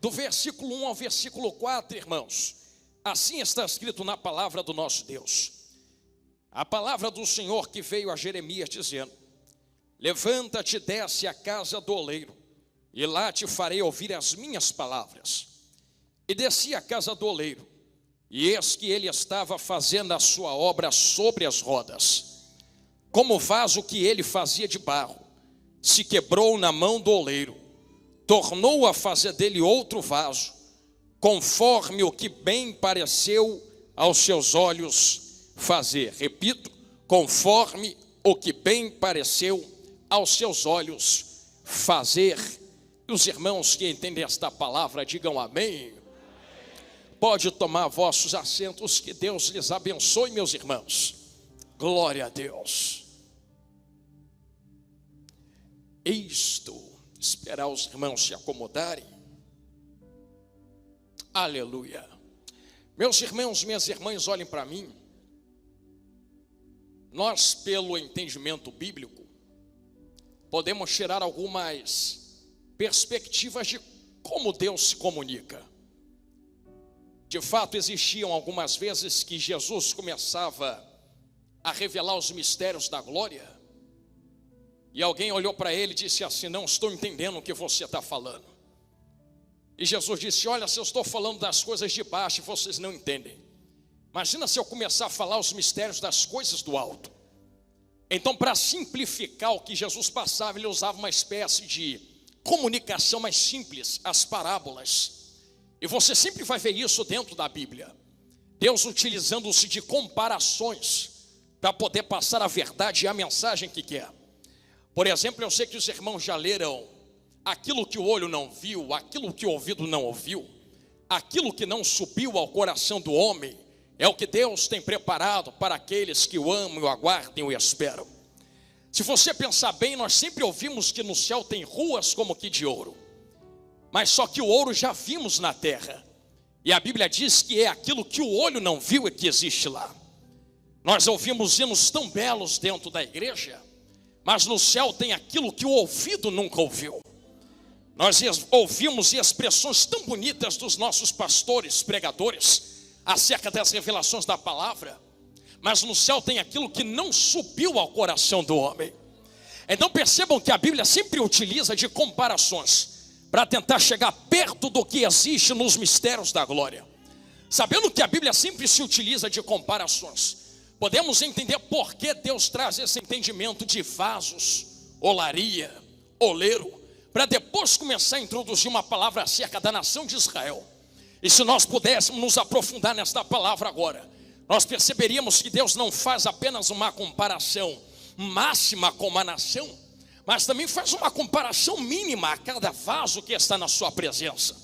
do versículo 1 ao versículo 4, irmãos. Assim está escrito na palavra do nosso Deus. A palavra do Senhor que veio a Jeremias dizendo: levanta-te, desce à casa do oleiro, e lá te farei ouvir as minhas palavras. E desci à casa do oleiro, e eis que ele estava fazendo a sua obra sobre as rodas. Como o vaso que ele fazia de barro se quebrou na mão do oleiro, tornou a fazer dele outro vaso, conforme o que bem pareceu aos seus olhos fazer. Repito, conforme o que bem pareceu aos seus olhos fazer. E os irmãos que entendem esta palavra, digam amém. Pode tomar vossos assentos, que Deus lhes abençoe, meus irmãos. Glória a Deus. Isto, esperar os irmãos se acomodarem. Aleluia. Meus irmãos, minhas irmãs, olhem para mim. Nós, pelo entendimento bíblico, podemos tirar algumas perspectivas de como Deus se comunica. De fato, existiam algumas vezes que Jesus começava a revelar os mistérios da glória, e alguém olhou para ele e disse assim: não estou entendendo o que você está falando. E Jesus disse: olha, se eu estou falando das coisas de baixo, vocês não entendem. Imagina se eu começar a falar os mistérios das coisas do alto. Então, para simplificar o que Jesus passava, ele usava uma espécie de comunicação mais simples, as parábolas. E você sempre vai ver isso dentro da Bíblia. Deus utilizando-se de comparações para poder passar a verdade e a mensagem que quer. Por exemplo, eu sei que os irmãos já leram: aquilo que o olho não viu, aquilo que o ouvido não ouviu, aquilo que não subiu ao coração do homem, é o que Deus tem preparado para aqueles que o amam, o aguardem e o esperam. Se você pensar bem, nós sempre ouvimos que no céu tem ruas como que de ouro. Mas só que o ouro já vimos na terra. E a Bíblia diz que é aquilo que o olho não viu é que existe lá. Nós ouvimos hinos tão belos dentro da igreja, mas no céu tem aquilo que o ouvido nunca ouviu. Nós ouvimos expressões tão bonitas dos nossos pastores, pregadores, acerca das revelações da palavra, mas no céu tem aquilo que não subiu ao coração do homem. Então percebam que a Bíblia sempre utiliza de comparações para tentar chegar perto do que existe nos mistérios da glória. Sabendo que a Bíblia sempre se utiliza de comparações, podemos entender por que Deus traz esse entendimento de vasos, olaria, oleiro, para depois começar a introduzir uma palavra acerca da nação de Israel. E se nós pudéssemos nos aprofundar nesta palavra agora, nós perceberíamos que Deus não faz apenas uma comparação máxima com uma nação, mas também faz uma comparação mínima a cada vaso que está na sua presença.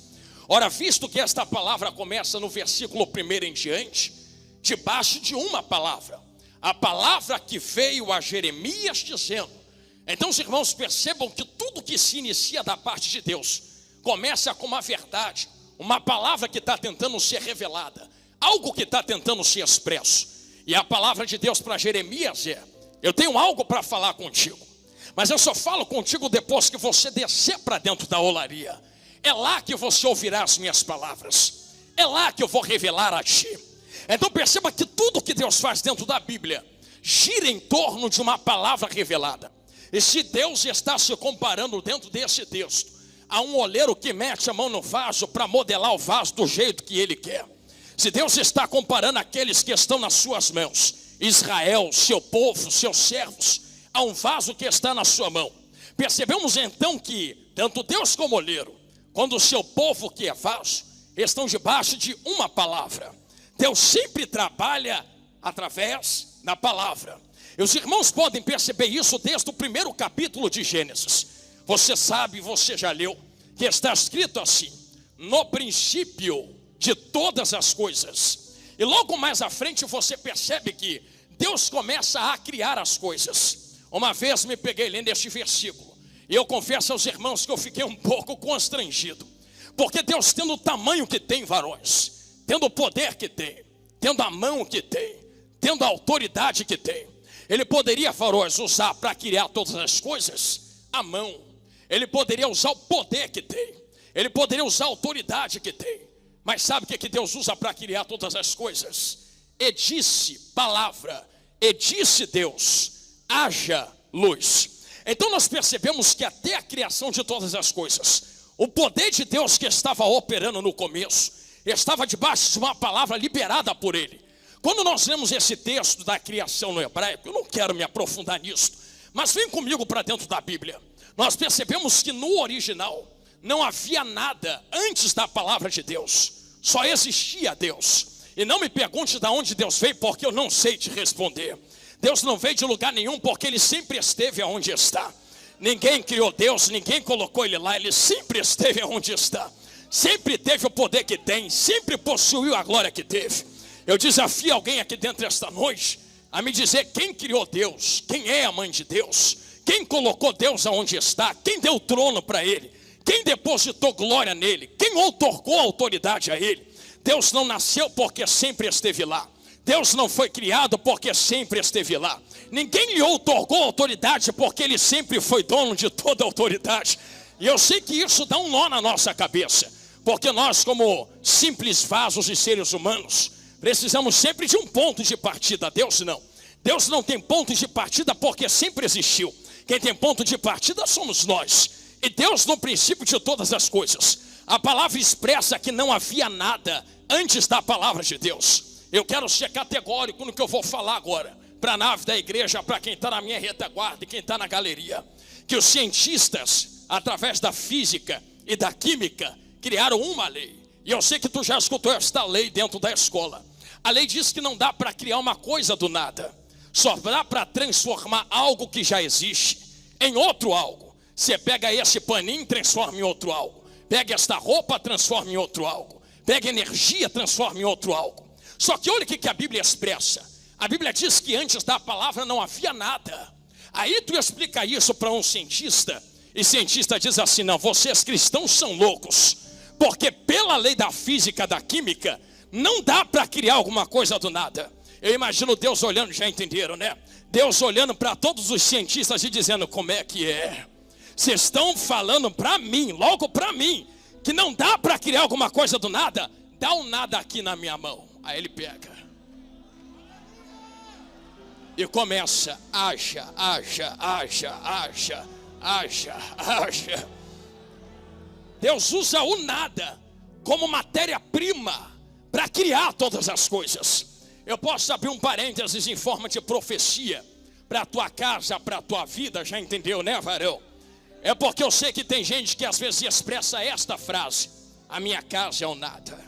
Ora, visto que esta palavra começa no versículo 1 em diante, debaixo de uma palavra, a palavra que veio a Jeremias dizendo. Então os irmãos percebam que tudo que se inicia da parte de Deus começa com uma verdade, uma palavra que está tentando ser revelada, algo que está tentando ser expresso. E a palavra de Deus para Jeremias é: eu tenho algo para falar contigo, mas eu só falo contigo depois que você descer para dentro da olaria. É lá que você ouvirá as minhas palavras, é lá que eu vou revelar a ti. Então perceba que tudo que Deus faz dentro da Bíblia gira em torno de uma palavra revelada. E se Deus está se comparando dentro desse texto a um oleiro que mete a mão no vaso para modelar o vaso do jeito que ele quer, se Deus está comparando aqueles que estão nas suas mãos, Israel, seu povo, seus servos, a um vaso que está na sua mão, percebemos então que tanto Deus como oleiro, quando o seu povo que é vaso, estão debaixo de uma palavra. Deus sempre trabalha através da palavra. E os irmãos podem perceber isso desde o primeiro capítulo de Gênesis. Você sabe, você já leu, que está escrito assim: no princípio de todas as coisas. E logo mais à frente você percebe que Deus começa a criar as coisas. Uma vez me peguei lendo este versículo, e eu confesso aos irmãos que eu fiquei um pouco constrangido, porque Deus, tendo o tamanho que tem, varões, tendo o poder que tem, tendo a mão que tem, tendo a autoridade que tem, Ele poderia, varões, usar para criar todas as coisas a mão. Ele poderia usar o poder que tem. Ele poderia usar a autoridade que tem. Mas sabe o que Deus usa para criar todas as coisas? E disse palavra, e disse Deus, haja luz. Então nós percebemos que até a criação de todas as coisas, o poder de Deus que estava operando no começo, estava debaixo de uma palavra liberada por Ele. Quando nós lemos esse texto da criação no hebraico, eu não quero me aprofundar nisso, mas vem comigo para dentro da Bíblia. Nós percebemos que no original não havia nada antes da palavra de Deus, só existia Deus. E não me pergunte de onde Deus veio, porque eu não sei te responder. Deus não veio de lugar nenhum, porque Ele sempre esteve onde está. Ninguém criou Deus, ninguém colocou Ele lá, Ele sempre esteve onde está. Sempre teve o poder que tem, sempre possuiu a glória que teve. Eu desafio alguém aqui dentro esta noite a me dizer quem criou Deus, quem é a mãe de Deus, quem colocou Deus aonde está, quem deu o trono para Ele, quem depositou glória nele, quem outorgou autoridade a Ele. Deus não nasceu porque sempre esteve lá. Deus não foi criado porque sempre esteve lá. Ninguém lhe outorgou autoridade porque Ele sempre foi dono de toda a autoridade. E eu sei que isso dá um nó na nossa cabeça, porque nós, como simples vasos e seres humanos, precisamos sempre de um ponto de partida. Deus não. Deus não tem ponto de partida porque sempre existiu. Quem tem ponto de partida somos nós. E Deus no princípio de todas as coisas. A palavra expressa que não havia nada antes da palavra de Deus. Eu quero ser categórico no que eu vou falar agora, para a nave da igreja, para quem está na minha retaguarda e quem está na galeria. Que os cientistas, através da física e da química, criaram uma lei. E eu sei que tu já escutou esta lei dentro da escola. A lei diz que não dá para criar uma coisa do nada. Só dá para transformar algo que já existe em outro algo. Você pega esse paninho e transforma em outro algo. Pega esta roupa, transforma em outro algo. Pega energia, transforma em outro algo. Só que olha o que a Bíblia expressa. A Bíblia diz que antes da palavra não havia nada. Aí tu explica isso para um cientista, e cientista diz assim: não, vocês cristãos são loucos, porque pela lei da física, da química, não dá para criar alguma coisa do nada. Eu imagino Deus olhando, já entenderam, né? Deus olhando para todos os cientistas e dizendo: como é que é? Vocês estão falando para mim, logo para mim, que não dá para criar alguma coisa do nada? Dá um nada aqui na minha mão. Aí ele pega e começa: haja, haja, haja, haja, haja, haja. Deus usa o nada como matéria-prima para criar todas as coisas. Eu posso abrir um parênteses em forma de profecia para a tua casa, para a tua vida, já entendeu, né, varão? É porque eu sei que tem gente que às vezes expressa esta frase: a minha casa é o nada,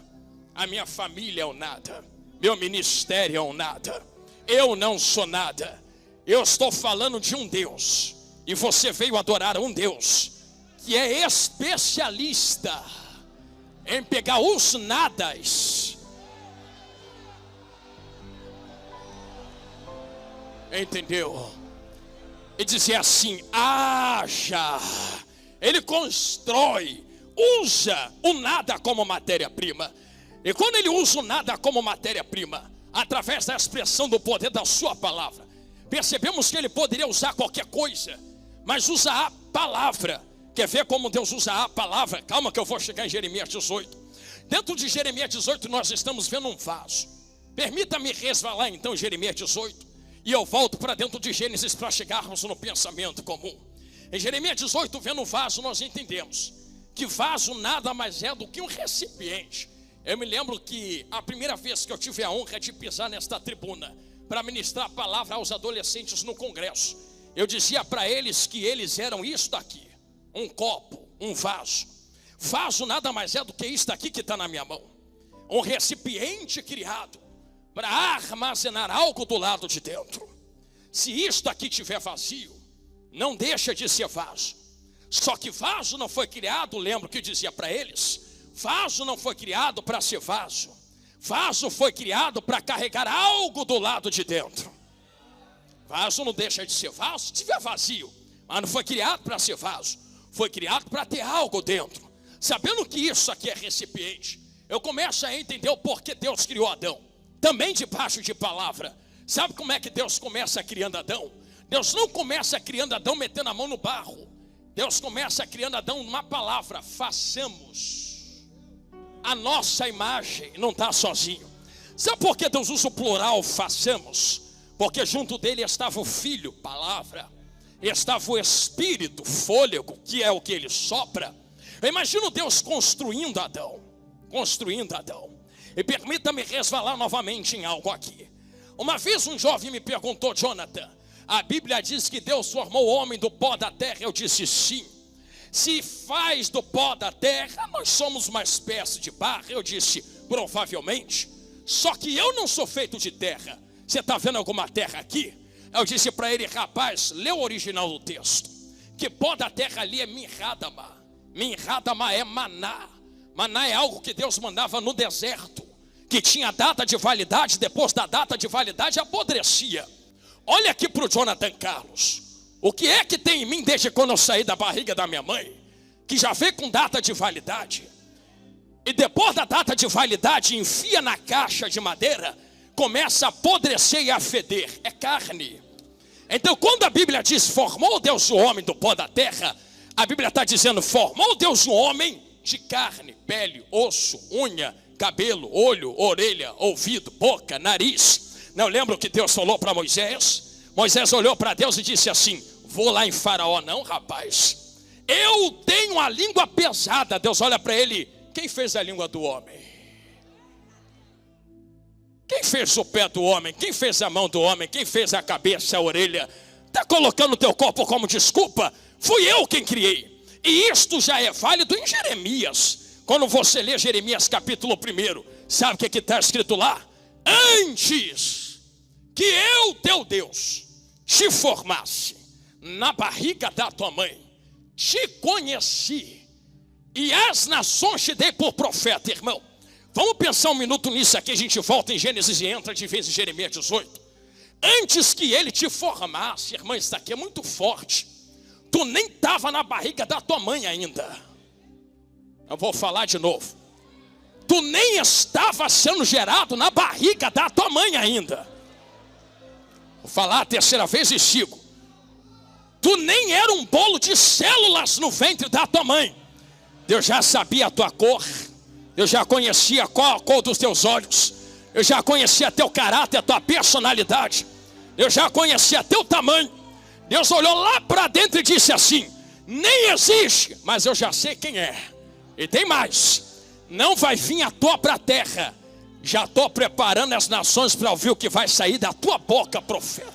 a minha família é o nada, meu ministério é o nada, eu não sou nada. Eu estou falando de um Deus, e você veio adorar um Deus que é especialista em pegar os nadas, entendeu? E dizer assim: haja. Ele constrói, usa o nada como matéria-prima. E quando ele usa o nada como matéria-prima, através da expressão do poder da sua palavra, percebemos que ele poderia usar qualquer coisa, mas usa a palavra. Quer ver como Deus usa a palavra? Calma que eu vou chegar em Jeremias 18. Dentro de Jeremias 18 nós estamos vendo um vaso. Permita-me resvalar então em Jeremias 18, e eu volto para dentro de Gênesis para chegarmos no pensamento comum. Em Jeremias 18, vendo um vaso, nós entendemos que vaso nada mais é do que um recipiente. Eu me lembro que a primeira vez que eu tive a honra de pisar nesta tribuna para ministrar a palavra aos adolescentes no congresso, eu dizia para eles que eles eram isto daqui: um copo, um vaso. Vaso nada mais é do que isto aqui que está na minha mão. Um recipiente criado para armazenar algo do lado de dentro. Se isto aqui estiver vazio, não deixa de ser vaso. Só que vaso não foi criado, lembro que eu dizia para eles, vaso não foi criado para ser vaso. Vaso foi criado para carregar algo do lado de dentro. Vaso não deixa de ser vaso se estiver vazio, mas não foi criado para ser vaso. Foi criado para ter algo dentro. Sabendo que isso aqui é recipiente, eu começo a entender o porquê Deus criou Adão. Também debaixo de palavra. Sabe como é que Deus começa criando Adão? Deus não começa criando Adão metendo a mão no barro. Deus começa criando Adão uma palavra: façamos a nossa imagem. Não está sozinho. Sabe por que Deus usa o plural façamos? Porque junto dele estava o Filho, palavra, estava o Espírito, fôlego, que é o que ele sopra. Eu imagino Deus construindo Adão. E permita-me resvalar novamente em algo aqui. Uma vez um jovem me perguntou: Jonathan, a Bíblia diz que Deus formou o homem do pó da terra. Eu disse sim. Se faz do pó da terra, nós somos uma espécie de barro. Eu disse provavelmente. Só que eu não sou feito de terra. Você está vendo alguma terra aqui? Eu disse para ele: rapaz, lê o original do texto. Que pó da terra ali é minhadama. Minhadama é maná. Maná é algo que Deus mandava no deserto, que tinha data de validade. Depois da data de validade apodrecia. Olha aqui para o Jonathan Carlos. O que é que tem em mim desde quando eu saí da barriga da minha mãe, que já veio com data de validade? E depois da data de validade, enfia na caixa de madeira, começa a apodrecer e a feder. É carne. Então quando a Bíblia diz formou Deus o homem do pó da terra, a Bíblia está dizendo formou Deus o homem de carne, pele, osso, unha, cabelo, olho, orelha, ouvido, boca, nariz. Não lembra o que Deus falou para Moisés? Moisés olhou para Deus e disse assim: vou lá em Faraó não, rapaz. Eu tenho a língua pesada. Deus olha para ele: quem fez a língua do homem? Quem fez o pé do homem? Quem fez a mão do homem? Quem fez a cabeça, a orelha? Está colocando o teu corpo como desculpa? Fui eu quem criei. E isto já é válido em Jeremias. Quando você lê Jeremias capítulo 1, sabe o que está escrito lá? Antes que eu, teu Deus, te formasse na barriga da tua mãe, te conheci, e as nações te dei por profeta. Irmão, vamos pensar um minuto nisso aqui. A gente volta em Gênesis e entra de vez em Jeremias 18. Antes que ele te formasse, irmão, isso aqui é muito forte. Tu nem estava na barriga da tua mãe ainda. Eu vou falar de novo. Tu nem estava sendo gerado na barriga da tua mãe ainda. Vou falar a terceira vez e sigo. Tu nem era um bolo de células no ventre da tua mãe. Deus já sabia a tua cor. Eu já conhecia qual a cor dos teus olhos. Eu já conhecia teu caráter, a tua personalidade. Eu já conhecia teu tamanho. Deus olhou lá para dentro e disse assim: nem existe, mas eu já sei quem é. E tem mais: não vai vir à toa para a terra. Já estou preparando as nações para ouvir o que vai sair da tua boca, profeta.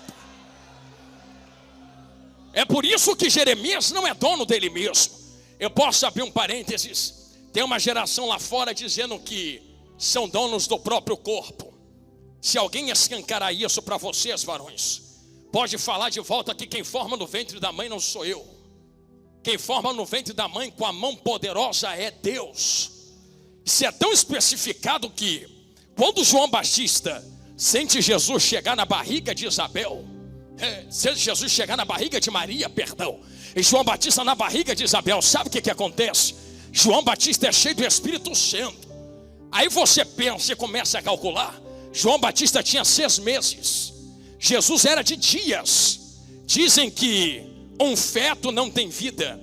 É por isso que Jeremias não é dono dele mesmo. Eu posso abrir um parênteses. Tem uma geração lá fora dizendo que são donos do próprio corpo. Se alguém escancarar isso para vocês, varões, pode falar de volta que quem forma no ventre da mãe não sou eu. Quem forma no ventre da mãe com a mão poderosa é Deus. Isso é tão especificado que quando João Batista sente Jesus chegar na barriga de Isabel, sente Jesus chegar na barriga de Maria, perdão, e João Batista na barriga de Isabel, sabe o que acontece? João Batista é cheio do Espírito Santo. Aí você pensa e começa a calcular. João Batista tinha 6 meses. Jesus era de dias. Dizem que um feto não tem vida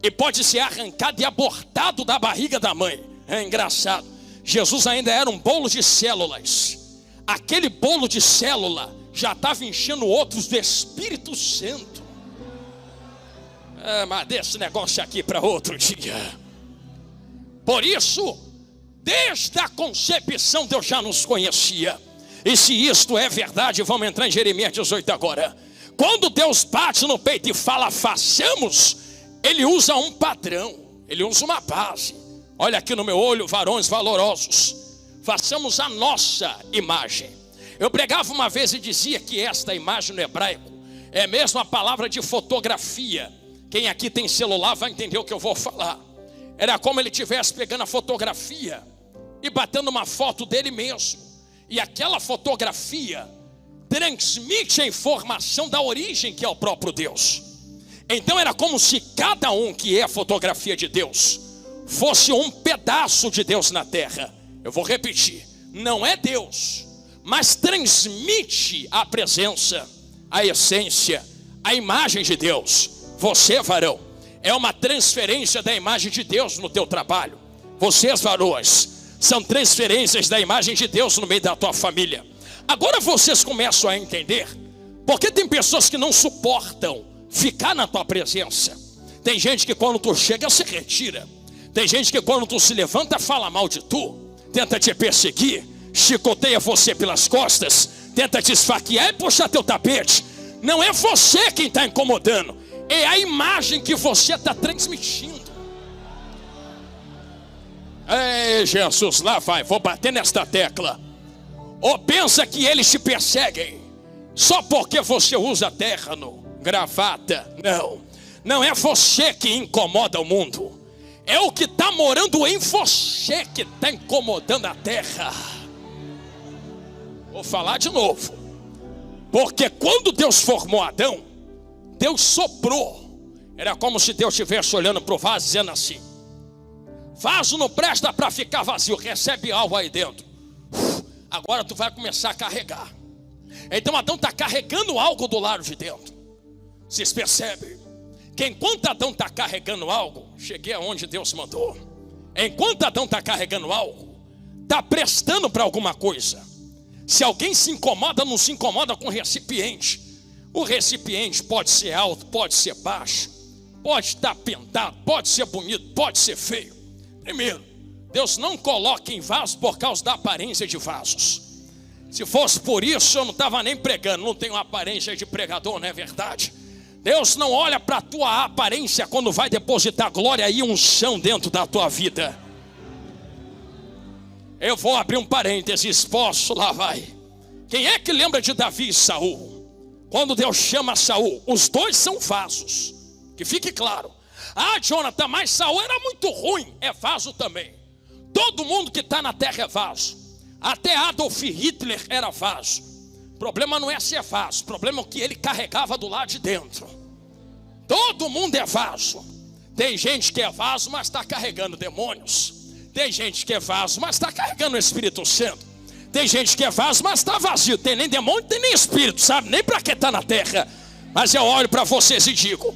e pode ser arrancado e abortado da barriga da mãe. É engraçado. Jesus ainda era um bolo de células. Aquele bolo de célula já estava enchendo outros do Espírito Santo. Mas deixa esse negócio aqui para outro dia. Por isso, desde a concepção Deus já nos conhecia. E se isto é verdade, vamos entrar em Jeremias 18 agora. Quando Deus bate no peito e fala façamos, Ele usa um padrão, Ele usa uma base. Olha aqui no meu olho, varões valorosos, façamos a nossa imagem. Eu pregava uma vez e dizia que esta imagem no hebraico é mesmo a palavra de fotografia. Quem aqui tem celular vai entender o que eu vou falar. Era como ele estivesse pegando a fotografia e batendo uma foto dele mesmo. E aquela fotografia transmite a informação da origem, que é o próprio Deus. Então era como se cada um que é a fotografia de Deus fosse um pedaço de Deus na terra. Eu vou repetir, não é Deus, mas transmite a presença, a essência, a imagem de Deus. Você, varão, é uma transferência da imagem de Deus no teu trabalho. Vocês, varões, são transferências da imagem de Deus no meio da tua família. Agora vocês começam a entender porque tem pessoas que não suportam ficar na tua presença. Tem gente que quando tu chega se retira. Tem gente que quando tu se levanta fala mal de tu, tenta te perseguir, chicoteia você pelas costas, tenta te esfaquear e puxar teu tapete. Não é você quem está incomodando, é a imagem que você está transmitindo. Ei, Jesus, lá vai, vou bater nesta tecla. Ou pensa que eles te perseguem só porque você usa terno, gravata. Não é você que incomoda o mundo, é o que está morando em você que está incomodando a terra. Vou falar de novo. Porque quando Deus formou Adão, Deus soprou. Era como se Deus estivesse olhando para o vaso dizendo assim: vaso não presta para ficar vazio, recebe algo aí dentro. Agora tu vai começar a carregar. Então Adão está carregando algo do lado de dentro. Vocês percebem? Que enquanto Adão está carregando algo, cheguei aonde Deus mandou. Enquanto Adão está carregando algo, está prestando para alguma coisa. Se alguém se incomoda, não se incomoda com o recipiente. O recipiente pode ser alto, pode ser baixo, pode estar pintado, pode ser bonito, pode ser feio. Primeiro, Deus não coloca em vaso por causa da aparência de vasos. Se fosse por isso, eu não estava nem pregando. Não tenho aparência de pregador, não é verdade? Deus não olha para a tua aparência quando vai depositar glória e unção dentro da tua vida. Eu vou abrir um parênteses, posso? Lá vai. Quem é que lembra de Davi e Saul? Quando Deus chama Saul, os dois são vasos. Que fique claro. Ah, Jonathan, mas Saul era muito ruim. É vaso também. Todo mundo que está na terra é vaso. Até Adolf Hitler era vaso. O problema não é ser vaso, o problema é o que ele carregava do lado de dentro. Todo mundo é vaso. Tem gente que é vaso, mas está carregando demônios. Tem gente que é vaso, mas está carregando o Espírito Santo. Tem gente que é vaso, mas está vazio. Tem nem demônio, tem nem espírito, sabe? Nem para que está na terra. Mas eu olho para vocês e digo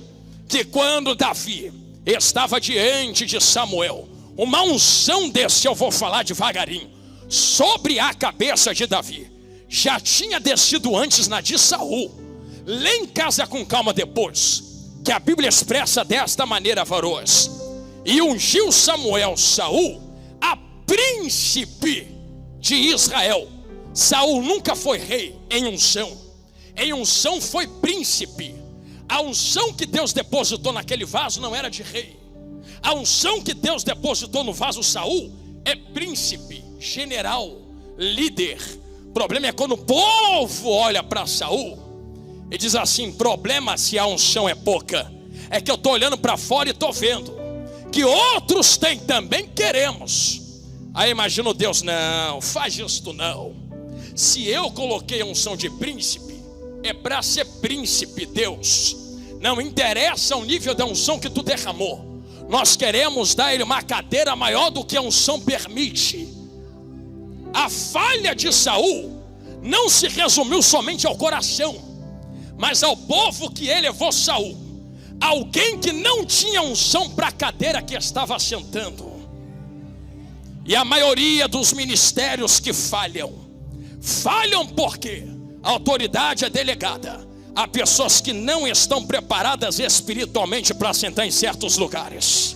que quando Davi estava diante de Samuel, uma unção desse, eu vou falar devagarinho, sobre a cabeça de Davi, já tinha descido antes na de Saul. Lê em casa com calma depois, que a Bíblia expressa desta maneira, varões: e ungiu Samuel Saul a príncipe de Israel. Saul nunca foi rei em unção foi príncipe. A unção que Deus depositou naquele vaso não era de rei. A unção que Deus depositou no vaso Saul é príncipe, general, líder. O problema é quando o povo olha para Saul e diz assim: problema se a unção é pouca, é que eu estou olhando para fora e estou vendo que outros têm também, queremos. Aí imagina Deus: não, faz isso não. Se eu coloquei a unção de príncipe, é para ser príncipe, Deus. Não interessa o nível da unção que tu derramou. Nós queremos dar ele uma cadeira maior do que a unção permite. A falha de Saul não se resumiu somente ao coração, mas ao povo que elevou Saul. Alguém que não tinha unção para a cadeira que estava sentando. E a maioria dos ministérios que falham porque a autoridade é delegada a pessoas que não estão preparadas espiritualmente para sentar em certos lugares.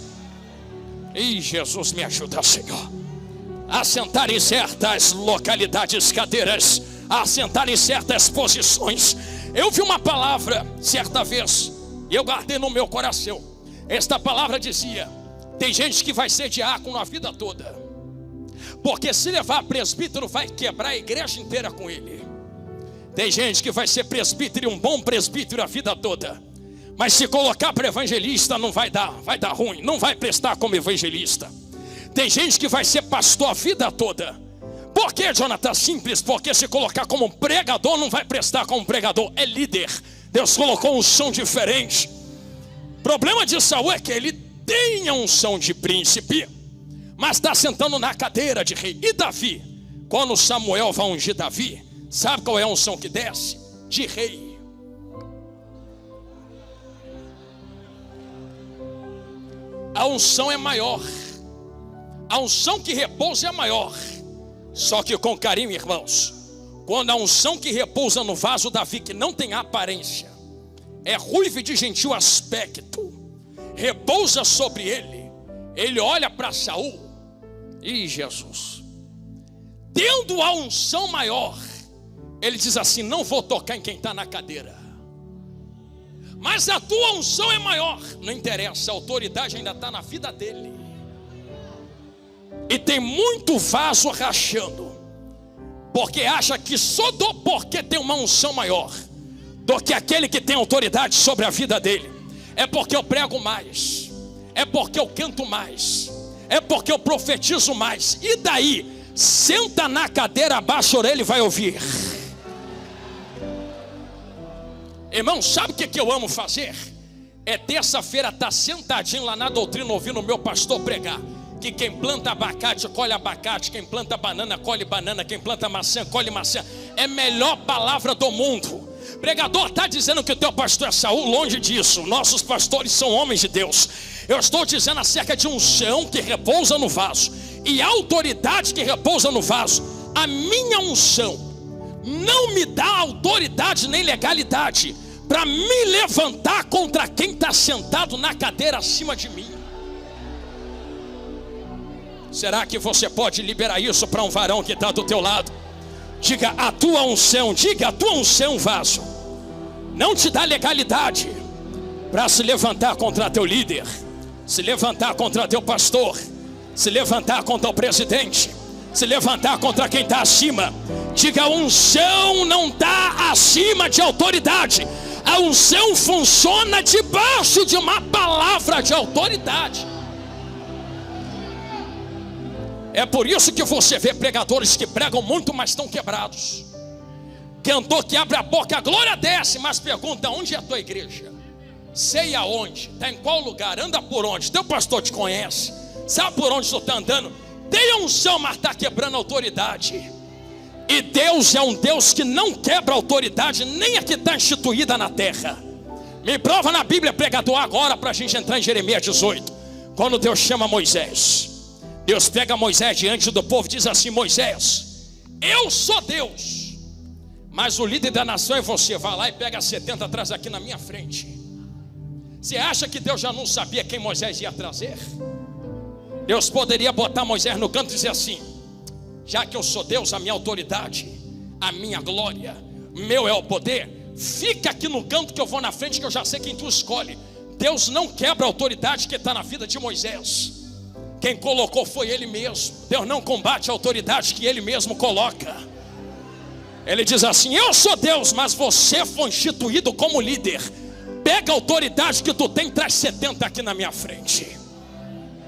E Jesus me ajuda, Senhor, a sentar em certas localidades, cadeiras, a sentar em certas posições. Eu vi uma palavra certa vez e eu guardei no meu coração. Esta palavra dizia: tem gente que vai ser diácono a vida toda, porque se levar presbítero vai quebrar a igreja inteira com ele. Tem gente que vai ser presbítero e um bom presbítero a vida toda, mas se colocar para evangelista não vai dar ruim, não vai prestar como evangelista. Tem gente que vai ser pastor a vida toda. Por que, Jonathan? Simples, porque se colocar como pregador não vai prestar como pregador, é líder. Deus colocou um som diferente. O problema de Saul é que ele tem a unção de príncipe, mas está sentando na cadeira de rei. E Davi, quando Samuel vai ungir Davi, sabe qual é a unção que desce? De rei. a unção é maior. A unção que repousa é maior. Só que com carinho, irmãos, quando a unção que repousa no vaso Davi, que não tem aparência, é ruivo e de gentil aspecto, repousa sobre ele, ele olha para Saul, e Jesus, tendo a unção maior, ele diz assim: não vou tocar em quem está na cadeira, mas a tua unção é maior. Não interessa, a autoridade ainda está na vida dele. E tem muito vaso rachando, porque acha que só do porque tem uma unção maior do que aquele que tem autoridade sobre a vida dele. É porque eu prego mais, é porque eu canto mais, é porque eu profetizo mais. E daí? Senta na cadeira, abaixa a orelha e vai ouvir. Irmão, sabe o que eu amo fazer? É terça-feira estar sentadinho lá na doutrina, ouvindo o meu pastor pregar que quem planta abacate, colhe abacate. Quem planta banana, colhe banana. Quem planta maçã, colhe maçã. É a melhor palavra do mundo. Pregador, está dizendo que o teu pastor é Saul? Longe disso, nossos pastores são homens de Deus. Eu estou dizendo acerca de unção que repousa no vaso e autoridade que repousa no vaso. A minha unção não me dá autoridade nem legalidade para me levantar contra quem está sentado na cadeira acima de mim. Será que você pode liberar isso para um varão que está do teu lado? Diga: a tua unção, diga: a tua unção, vaso, não te dá legalidade para se levantar contra teu líder, se levantar contra teu pastor, se levantar contra o presidente, se levantar contra quem está acima. Diga: a unção não está acima de autoridade. A unção funciona debaixo de uma palavra de autoridade. É por isso que você vê pregadores que pregam muito, mas estão quebrados. Cantor que abre a boca, a glória desce, mas pergunta: onde é a tua igreja? Sei aonde, está em qual lugar, anda por onde? Teu pastor te conhece, sabe por onde tu está andando? Tem unção, mas está quebrando a autoridade. E Deus é um Deus que não quebra a autoridade, nem a que está instituída na terra. Me prova na Bíblia, pregador, agora para a gente entrar em Jeremias 18. Quando Deus chama Moisés, Deus pega Moisés diante do povo e diz assim: Moisés, eu sou Deus, mas o líder da nação é você. Vai lá e pega 70 atrás aqui na minha frente. Você acha que Deus já não sabia quem Moisés ia trazer? Deus poderia botar Moisés no canto e dizer assim: já que eu sou Deus, a minha autoridade, a minha glória, meu é o poder, fica aqui no canto que eu vou na frente, que eu já sei quem tu escolhe. Deus não quebra a autoridade que está na vida de Moisés. Quem colocou foi ele mesmo. Deus não combate a autoridade que ele mesmo coloca. Ele diz assim: eu sou Deus, mas você foi instituído como líder. Pega a autoridade que tu tem, traz 70 aqui na minha frente.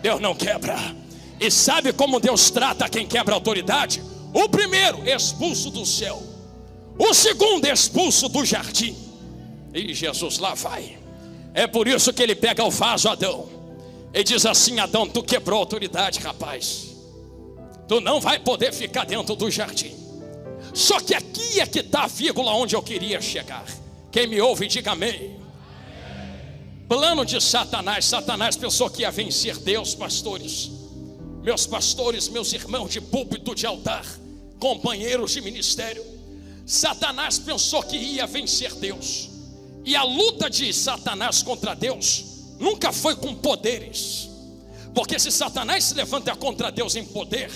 Deus não quebra. E sabe como Deus trata quem quebra a autoridade? O primeiro, expulso do céu. O segundo, expulso do jardim. E Jesus lá vai. É por isso que ele pega o vaso, Adão, e diz assim: Adão, tu quebrou a autoridade, rapaz. Tu não vai poder ficar dentro do jardim. Só que aqui é que está a vírgula onde eu queria chegar. Quem me ouve, diga amém. Plano de Satanás. Satanás pensou que ia vencer Deus, pastores. Meus pastores, meus irmãos de púlpito, de altar, companheiros de ministério. Satanás pensou que ia vencer Deus. E a luta de Satanás contra Deus nunca foi com poderes. Porque se Satanás se levanta contra Deus em poder,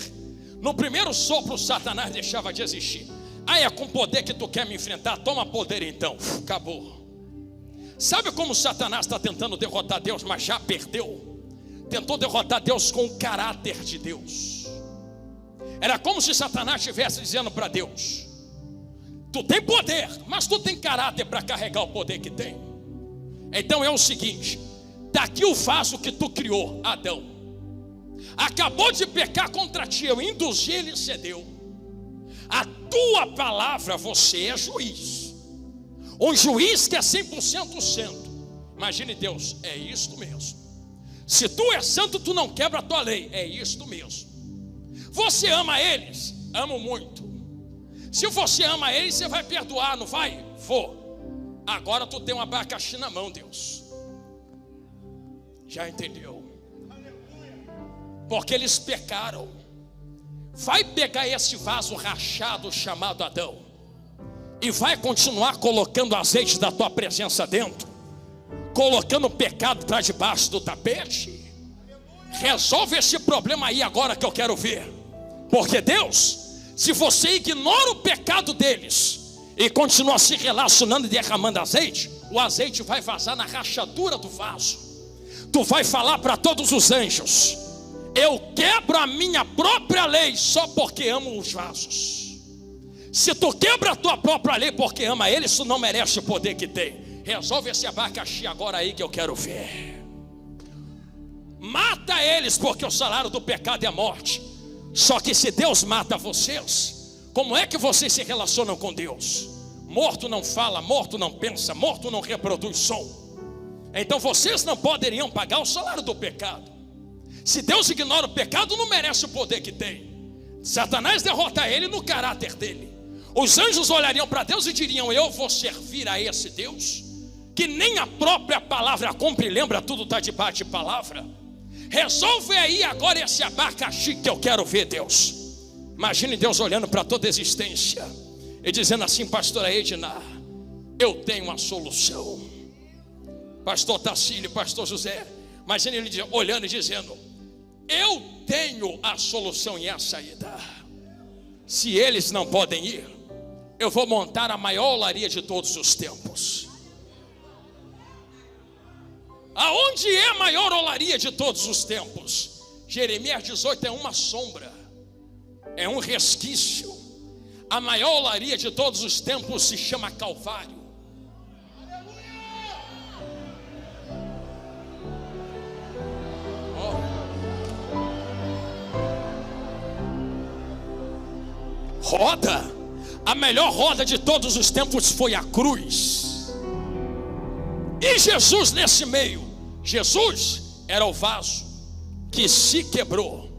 no primeiro sopro Satanás deixava de existir. Ah, é com poder que tu quer me enfrentar? Toma poder então. Acabou. Sabe como Satanás está tentando derrotar Deus, mas já perdeu? Tentou derrotar Deus com o caráter de Deus. Era como se Satanás estivesse dizendo para Deus: tu tem poder, mas tu tem caráter para carregar o poder que tem. Então é o seguinte: está aqui o vaso que tu criou, Adão. Acabou de pecar contra ti, eu induzi, ele cedeu. A tua palavra, você é juiz. Um juiz que é 100% santo. Imagine Deus: é isto mesmo. Se tu é santo, tu não quebra a tua lei. É isto mesmo. Você ama eles? Amo muito. Se você ama eles, você vai perdoar, não vai? Vou. Agora tu tem um abacaxi na mão, Deus. Já entendeu? porque eles pecaram. Vai pegar esse vaso rachado chamado Adão e vai continuar colocando azeite da tua presença dentro, colocando o pecado para debaixo do tapete? Resolve esse problema aí agora que eu quero ver. Porque Deus, se você ignora o pecado deles e continua se relacionando e derramando azeite, o azeite vai vazar na rachadura do vaso. Tu vai falar para todos os anjos: eu quebro a minha própria lei só porque amo os vasos. Se tu quebra a tua própria lei porque ama eles, tu não merece o poder que tem. Resolve esse abacaxi agora aí que eu quero ver. Mata eles, porque o salário do pecado é a morte. Só que se Deus mata vocês, como é que vocês se relacionam com Deus? Morto não fala, morto não pensa, morto não reproduz som. Então vocês não poderiam pagar o salário do pecado. Se Deus ignora o pecado, não merece o poder que tem. Satanás derrota ele no caráter dele. Os anjos olhariam para Deus e diriam: eu vou servir a esse Deus que nem a própria palavra cumpre. Lembra, tudo está debaixo de palavra. Resolve aí agora esse abacaxi que eu quero ver, Deus. Imagine Deus olhando para toda a existência e dizendo assim: pastora Edna, eu tenho a solução. Pastor Tacílio, pastor José, imagine ele olhando e dizendo: eu tenho a solução e a saída. Se eles não podem ir, eu vou montar a maior olaria de todos os tempos. Aonde é a maior olaria de todos os tempos? Jeremias 18 é uma sombra, é um resquício. A maior olaria de todos os tempos se chama Calvário. Roda, a melhor roda de todos os tempos foi a cruz. E Jesus nesse meio, Jesus era o vaso que se quebrou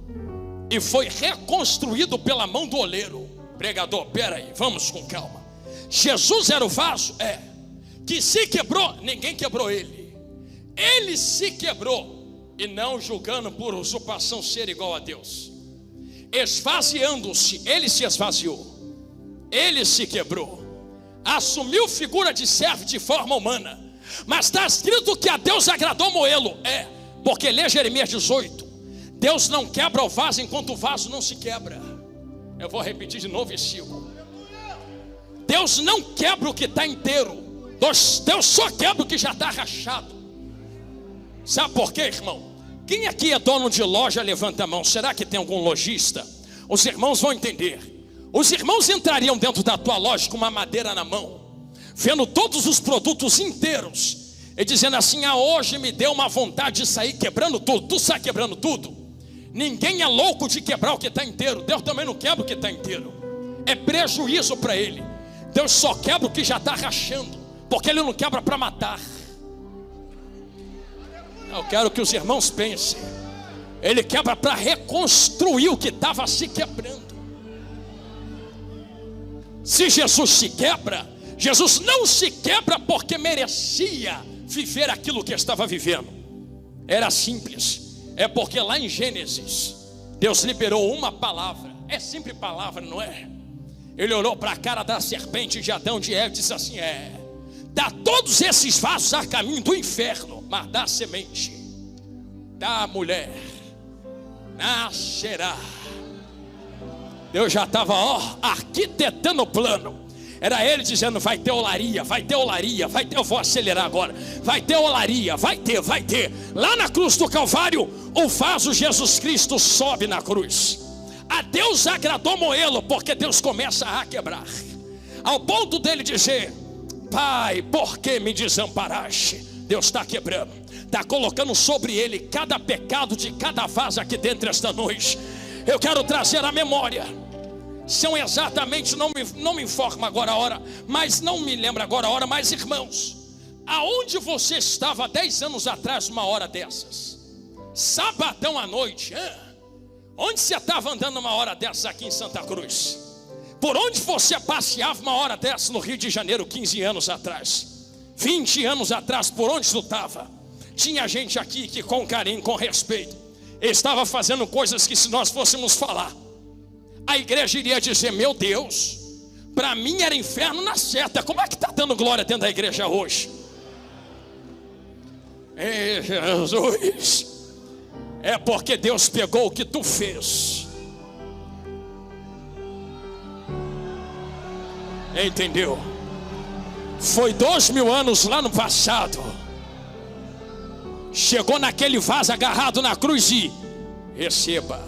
e foi reconstruído pela mão do oleiro. Pregador, peraí, vamos com calma. Jesus era o vaso, que se quebrou, ninguém quebrou ele. Ele se quebrou, e não julgando por usurpação ser igual a Deus. Esvaziando-se, ele se esvaziou. Ele se quebrou, assumiu figura de servo de forma humana. Mas está escrito que a Deus agradou moê-lo. Porque lê Jeremias 18: Deus não quebra o vaso enquanto o vaso não se quebra. Eu vou repetir de novo e sigo. Deus não quebra o que está inteiro. Deus só quebra o que já está rachado. Sabe por quê, irmão? Quem aqui é dono de loja, levanta a mão. Será que tem algum lojista? Os irmãos vão entender. Os irmãos entrariam dentro da tua loja com uma madeira na mão, vendo todos os produtos inteiros e dizendo assim: hoje me deu uma vontade de sair quebrando tudo. Tu sai quebrando tudo? Ninguém é louco de quebrar o que está inteiro. Deus também não quebra o que está inteiro. É prejuízo para ele. Deus só quebra o que já está rachando, porque ele não quebra para matar. Eu quero que os irmãos pensem. Ele quebra para reconstruir o que estava se quebrando. Se Jesus se quebra, Jesus não se quebra porque merecia viver aquilo que estava vivendo. Era simples. É porque lá em Gênesis, Deus liberou uma palavra. É sempre palavra, não é? Ele olhou para a cara da serpente de Adão, de Eva, e disse assim: dá todos esses vasos a caminho do inferno, mas dá semente da mulher nascerá. Deus já estava arquitetando o plano. Era ele dizendo: vai ter olaria, vai ter olaria, vai ter. Eu vou acelerar agora. Vai ter olaria, vai ter. Lá na cruz do Calvário, o vaso Jesus Cristo sobe na cruz. A Deus agradou moê-lo, porque Deus começa a quebrar, ao ponto dele dizer: Pai, por que me desamparaste? Deus está quebrando, está colocando sobre ele cada pecado de cada vaso aqui dentro esta noite. Eu quero trazer a memória. São exatamente, não me informa agora a hora, mas não me lembra agora a hora, mas irmãos, aonde você estava 10 anos atrás, uma hora dessas? Sabadão à noite, onde você estava andando uma hora dessas aqui em Santa Cruz? Por onde você passeava uma hora dessas no Rio de Janeiro 15 anos atrás? 20 anos atrás, por onde tu estava? Tinha gente aqui que com carinho, com respeito, estava fazendo coisas que, se nós fôssemos falar, a igreja iria dizer: meu Deus, para mim era inferno na certa. Como é que está dando glória dentro da igreja hoje? Ei, Jesus, é porque Deus pegou o que tu fez. Entendeu? Foi 2000 anos lá no passado. Chegou naquele vaso agarrado na cruz e receba,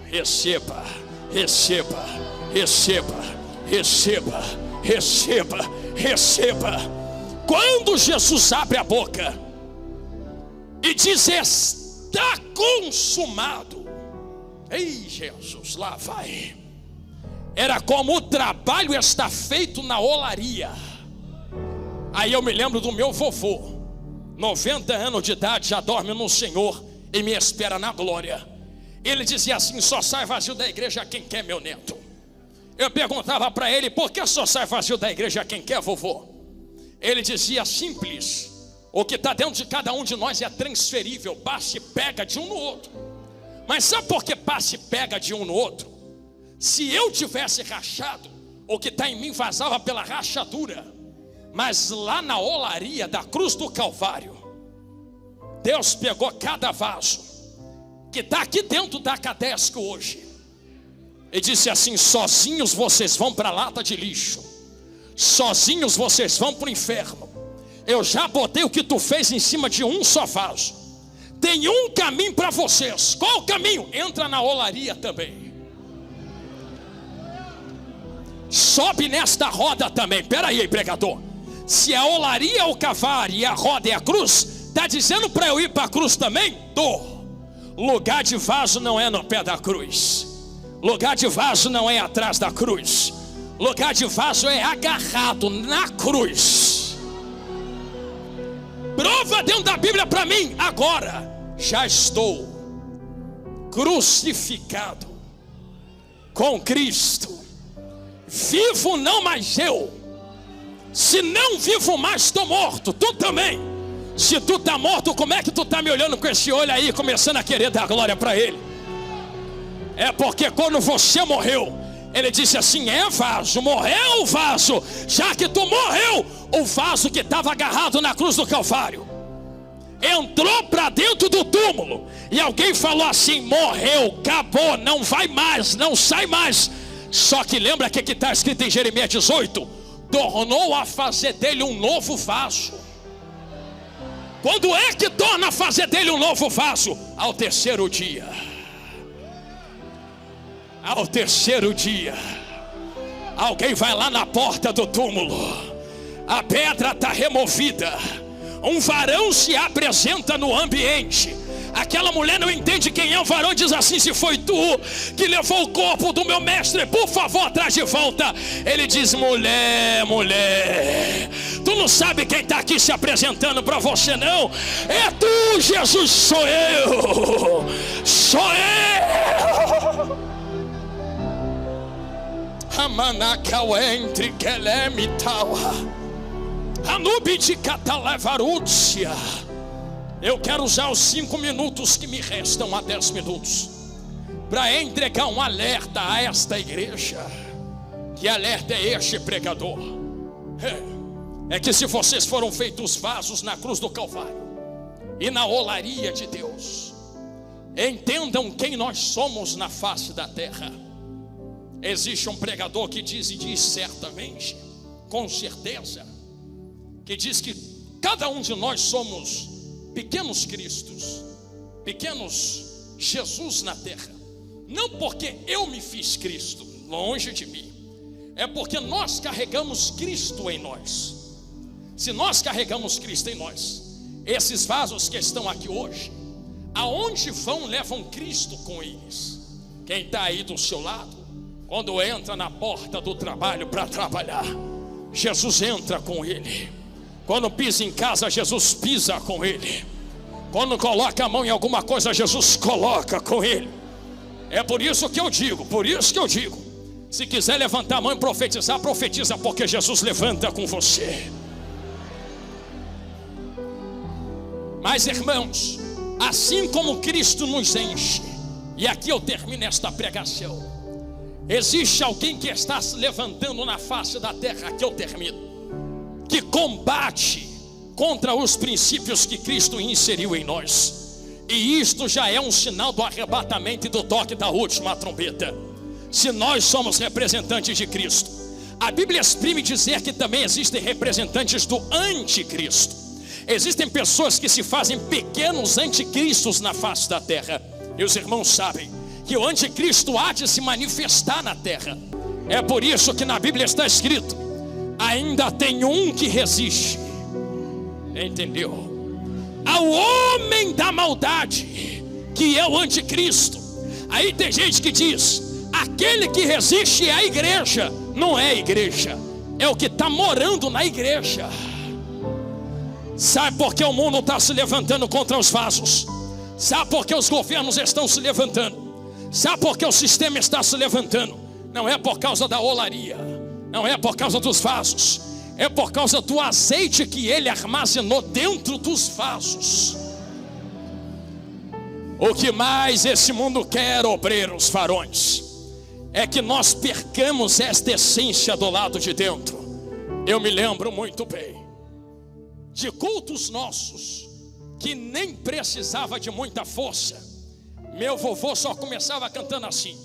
receba, receba, receba, receba, receba, receba. Quando Jesus abre a boca e diz: está consumado. Ei, Jesus, lá vai. Era como o trabalho está feito na olaria. Aí eu me lembro do meu vovô, 90 anos de idade, já dorme no Senhor e me espera na glória. Ele dizia assim: só sai vazio da igreja quem quer, meu neto. Eu perguntava para ele: por que só sai vazio da igreja quem quer, vovô? Ele dizia: simples, o que está dentro de cada um de nós é transferível, passa e pega de um no outro. Mas sabe por que passa e pega de um no outro? Se eu tivesse rachado, o que está em mim vazava pela rachadura. Mas lá na olaria da cruz do Calvário, Deus pegou cada vaso que está aqui dentro da Cadesco hoje e disse assim: sozinhos vocês vão para a lata de lixo, sozinhos vocês vão para o inferno. Eu já botei o que tu fez em cima de um só vaso. Tem um caminho para vocês. Qual o caminho? Entra na olaria também. Sobe nesta roda também. Espera aí, pregador. Se a olaria é o cavalo e a roda é a cruz, está dizendo para eu ir para a cruz também? Lugar de vaso não é no pé da cruz. Lugar de vaso não é atrás da cruz. Lugar de vaso é agarrado na cruz. Prova dentro da Bíblia para mim. Agora já estou crucificado com Cristo. Vivo não mais eu. Se não vivo mais, estou morto. Tu também. Se tu está morto, como é que tu está me olhando com esse olho aí, começando a querer dar glória para Ele? É porque quando você morreu, Ele disse assim: é vaso, morreu o vaso. Já que tu morreu, o vaso que estava agarrado na cruz do Calvário entrou para dentro do túmulo. E alguém falou assim: morreu, acabou, não vai mais, não sai mais. Só que lembra que está escrito em Jeremias 18: tornou a fazer dele um novo vaso. Quando é que torna a fazer dele um novo vaso? Ao terceiro dia. Ao terceiro dia, alguém vai lá na porta do túmulo, a pedra está removida, um varão se apresenta no ambiente. Aquela mulher não entende quem é o varão e diz assim: se foi tu que levou o corpo do meu mestre, por favor, traz de volta. Ele diz: mulher, tu não sabe quem está aqui se apresentando para você não? É tu, Jesus, sou eu. Amanacau entre Kelemitawa Anubi Catalevarúcia. Eu quero usar os 5 minutos que me restam, a 10 minutos, para entregar um alerta a esta igreja. Que alerta é este, pregador? É que se vocês foram feitos vasos na cruz do Calvário e na olaria de Deus, entendam quem nós somos na face da terra. Existe um pregador que diz, e diz certamente, com certeza, que diz que cada um de nós somos pequenos Cristos, pequenos Jesus na terra. Não porque eu me fiz Cristo, longe de mim, é porque nós carregamos Cristo em nós. Se nós carregamos Cristo em nós, esses vasos que estão aqui hoje, aonde vão, levam Cristo com eles. Quem está aí do seu lado, quando entra na porta do trabalho para trabalhar, Jesus entra com ele. Quando pisa em casa, Jesus pisa com ele. Quando coloca a mão em alguma coisa, Jesus coloca com ele. É por isso que eu digo, se quiser levantar a mão e profetizar, profetiza, porque Jesus levanta com você. Mas irmãos, Assim como Cristo nos enche, e aqui eu termino esta pregação, existe alguém que está se levantando na face da terra, aqui eu termino, que combate contra os princípios que Cristo inseriu em nós. E isto já é um sinal do arrebatamento e do toque da última trombeta. Se nós somos representantes de Cristo, a Bíblia exprime dizer que também existem representantes do anticristo. Existem pessoas que se fazem pequenos anticristos na face da terra. E os irmãos sabem que o anticristo há de se manifestar na terra. É por isso que na Bíblia está escrito: ainda tem um que resiste. Entendeu? Ao homem da maldade, que é o anticristo. Aí tem gente que diz: aquele que resiste é a igreja. Não é a igreja, é o que está morando na igreja. Sabe por que o mundo está se levantando contra os vasos? Sabe por que os governos estão se levantando? Sabe por que o sistema está se levantando? Não é por causa da olaria, não é por causa dos vasos, é por causa do azeite que ele armazenou dentro dos vasos. O que mais esse mundo quer, obreiros, varões, é que nós percamos esta essência do lado de dentro. Eu me lembro muito bem de cultos nossos que nem precisava de muita força. Meu vovô só começava cantando assim: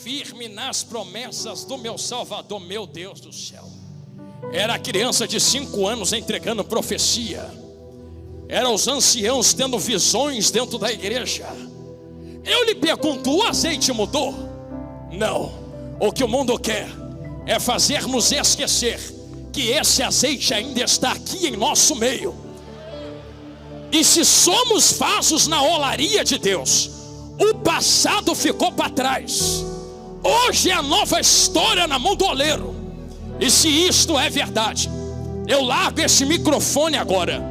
firme nas promessas do meu Salvador, meu Deus do céu. Era criança de 5 anos entregando profecia. Era os anciãos tendo visões dentro da igreja. Eu lhe pergunto: o azeite mudou? Não. O que o mundo quer é fazer-nos esquecer que esse azeite ainda está aqui em nosso meio. E se somos vasos na olaria de Deus, o passado ficou para trás. Hoje é a nova história na mão do oleiro. E se isto é verdade, eu largo esse microfone agora,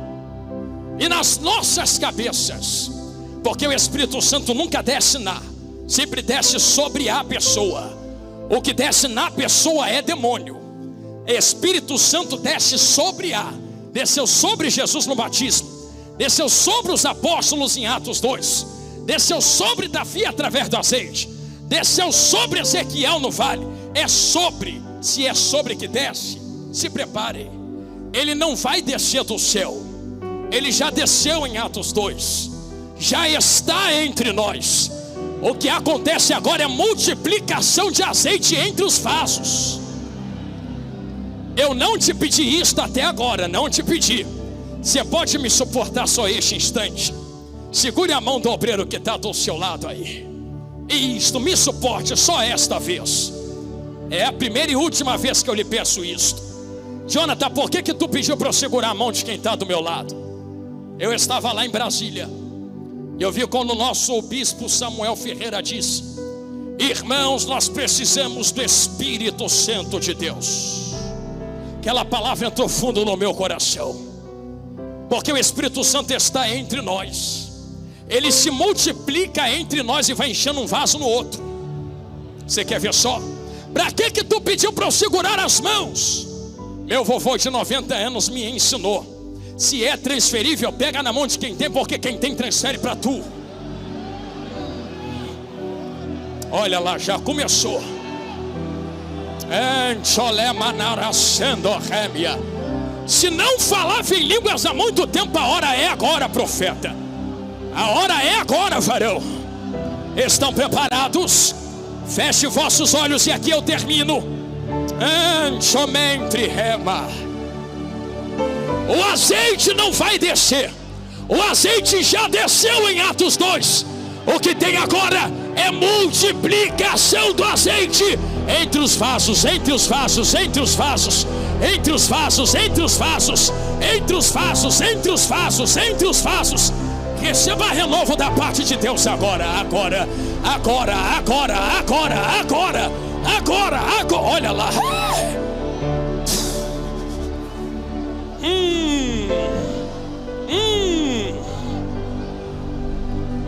e nas nossas cabeças, porque o Espírito Santo nunca desce sempre desce sobre a pessoa. O que desce na pessoa é demônio. Espírito Santo desce sobre desceu sobre Jesus no batismo, desceu sobre os apóstolos em Atos 2, desceu sobre Davi através do azeite, desceu sobre Ezequiel no vale. É sobre. Se é sobre que desce, se prepare. Ele não vai descer do céu. Ele já desceu em Atos 2, já está entre nós. O que acontece agora é multiplicação de azeite entre os vasos. Eu não te pedi isto até agora, não te pedi. Você pode me suportar só este instante? Segure a mão do obreiro que está do seu lado aí. E isto, me suporte só esta vez. É a primeira e última vez que eu lhe peço isto. Jonathan, por que tu pediu para eu segurar a mão de quem está do meu lado? Eu estava lá em Brasília. Eu vi quando o nosso bispo Samuel Ferreira disse: irmãos, nós precisamos do Espírito Santo de Deus. Aquela palavra entrou fundo no meu coração, porque o Espírito Santo está entre nós. Ele se multiplica entre nós e vai enchendo um vaso no outro. Você quer ver só? Para que tu pediu para eu segurar as mãos? Meu vovô de 90 anos me ensinou: se é transferível, pega na mão de quem tem, porque quem tem transfere para tu. Olha lá, já começou. Se não falava em línguas há muito tempo, a hora é agora, profeta. A hora é agora, varão. Estão preparados? Feche vossos olhos e aqui eu termino. O azeite não vai descer. O azeite já desceu em Atos 2. O que tem agora é multiplicação do azeite entre os vasos, entre os vasos, entre os vasos, entre os vasos, entre os vasos, entre os vasos, entre os vasos, entre os vasos. Receba renovo da parte de Deus agora, agora, agora, agora, agora, agora, agora, agora. Olha lá.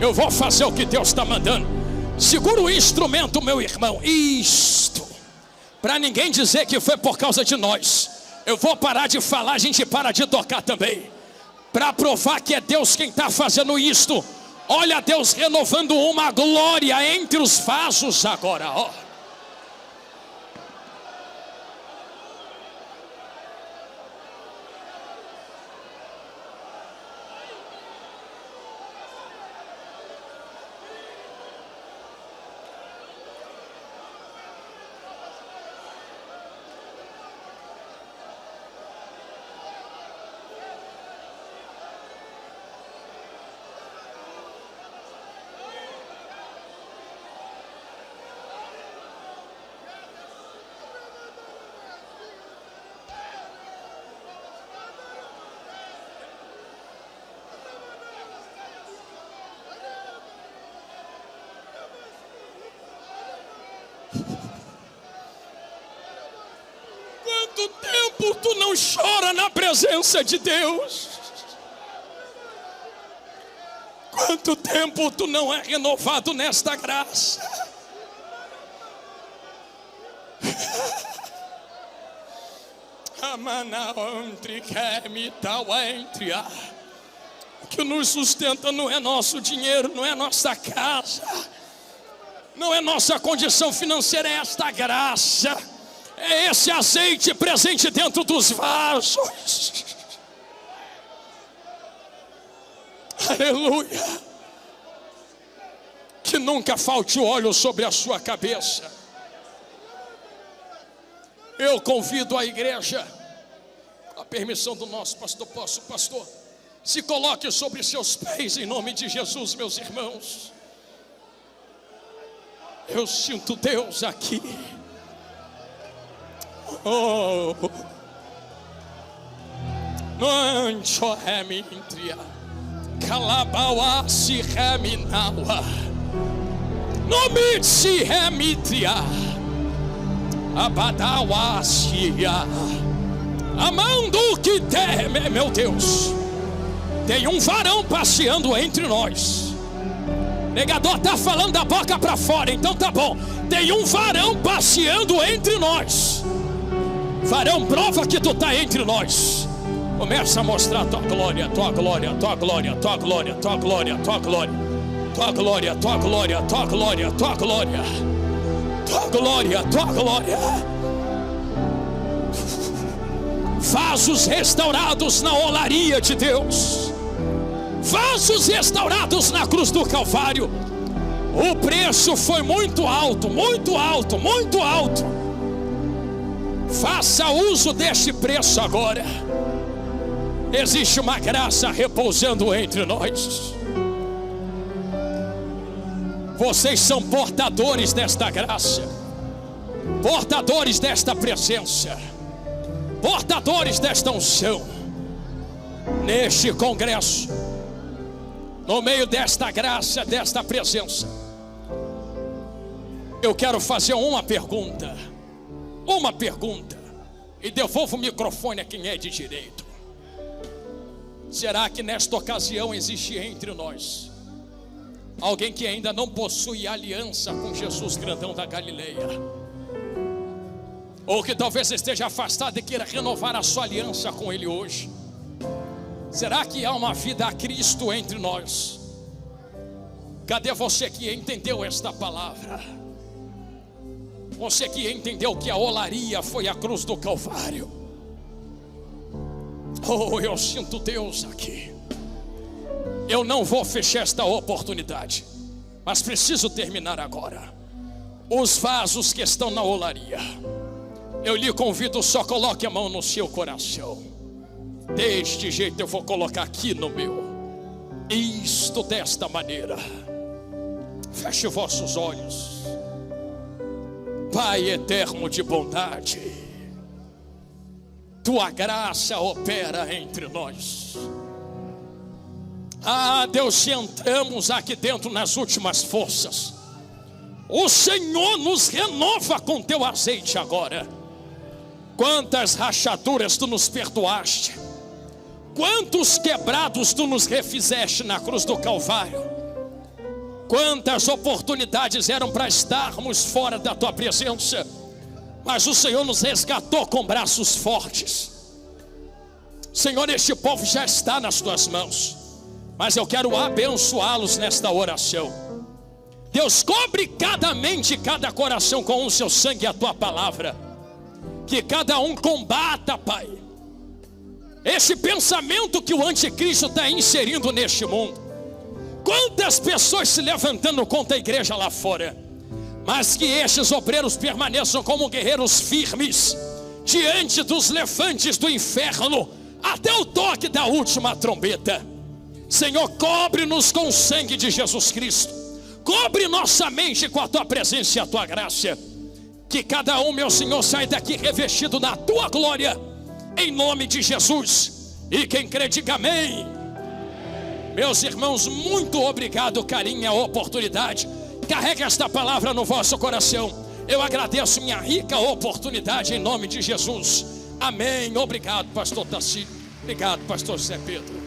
Eu vou fazer o que Deus está mandando. Segura o instrumento, meu irmão. Isto, para ninguém dizer que foi por causa de nós. Eu vou parar de falar, a gente para de tocar também, para provar que é Deus quem está fazendo isto. Olha Deus renovando uma glória entre os vasos agora, ó. Quanto tempo tu não chora na presença de Deus? Quanto tempo tu não é renovado nesta graça? O que nos sustenta não é nosso dinheiro, não é nossa casa, não é nossa condição financeira, é esta graça. É esse azeite presente dentro dos vasos. Aleluia. Que nunca falte óleo sobre a sua cabeça. Eu convido a igreja, com a permissão do nosso pastor, pastor, se coloque sobre seus pés em nome de Jesus, meus irmãos. Eu sinto Deus aqui. Oh, Mancho Remintria, Calabawasi Reminawa, Nomitsi Remitria, Abadawasia, Amando que teme, meu Deus. Tem um varão passeando entre nós. Negador está falando da boca para fora, então tá bom. Tem um varão passeando entre nós. Varão, prova que tu está entre nós. Começa a mostrar tua glória, tua glória, tua glória, tua glória, tua glória, tua glória, tua glória, tua glória, tua glória, tua glória, tua glória, tua glória. Vasos restaurados na olaria de Deus. Vasos restaurados na cruz do Calvário. O preço foi muito alto, muito alto, muito alto. Faça uso deste preço agora. Existe uma graça repousando entre nós. Vocês são portadores desta graça, portadores desta presença, portadores desta unção. Neste congresso, no meio desta graça, desta presença, eu quero fazer uma pergunta. Uma pergunta, e devolvo o microfone a quem é de direito. Será que nesta ocasião existe entre nós alguém que ainda não possui aliança com Jesus grandão da Galileia? Ou que talvez esteja afastado e queira renovar a sua aliança com Ele hoje? Será que há uma vida a Cristo entre nós? Cadê você que entendeu esta palavra? Você que entendeu que a olaria foi a cruz do Calvário. Oh, eu sinto Deus aqui. Eu não vou fechar esta oportunidade, mas preciso terminar agora. Os vasos que estão na olaria, eu lhe convido, só coloque a mão no seu coração. Deste jeito eu vou colocar aqui no meu. Isto desta maneira. Feche vossos olhos. Pai eterno de bondade, tua graça opera entre nós. Ah, Deus, se entramos aqui dentro nas últimas forças, o Senhor nos renova com teu azeite agora. Quantas rachaduras tu nos perdoaste, quantos quebrados tu nos refizeste na cruz do Calvário. Quantas oportunidades eram para estarmos fora da tua presença, mas o Senhor nos resgatou com braços fortes. Senhor, este povo já está nas tuas mãos, mas eu quero abençoá-los nesta oração. Deus, cobre cada mente, cada coração com o seu sangue e a tua palavra. Que cada um combata, Pai, esse pensamento que o anticristo está inserindo neste mundo. Quantas pessoas se levantando contra a igreja lá fora, mas que estes obreiros permaneçam como guerreiros firmes diante dos levantes do inferno, até o toque da última trombeta. Senhor, cobre-nos com o sangue de Jesus Cristo, cobre nossa mente com a tua presença e a tua graça. Que cada um, meu Senhor, saia daqui revestido na tua glória, em nome de Jesus. E quem crê, diga amém. Meus irmãos, muito obrigado, carinho, a oportunidade. Carregue esta palavra no vosso coração. Eu agradeço minha rica oportunidade em nome de Jesus. Amém. Obrigado, pastor Tarcísio. Obrigado, pastor Zé Pedro.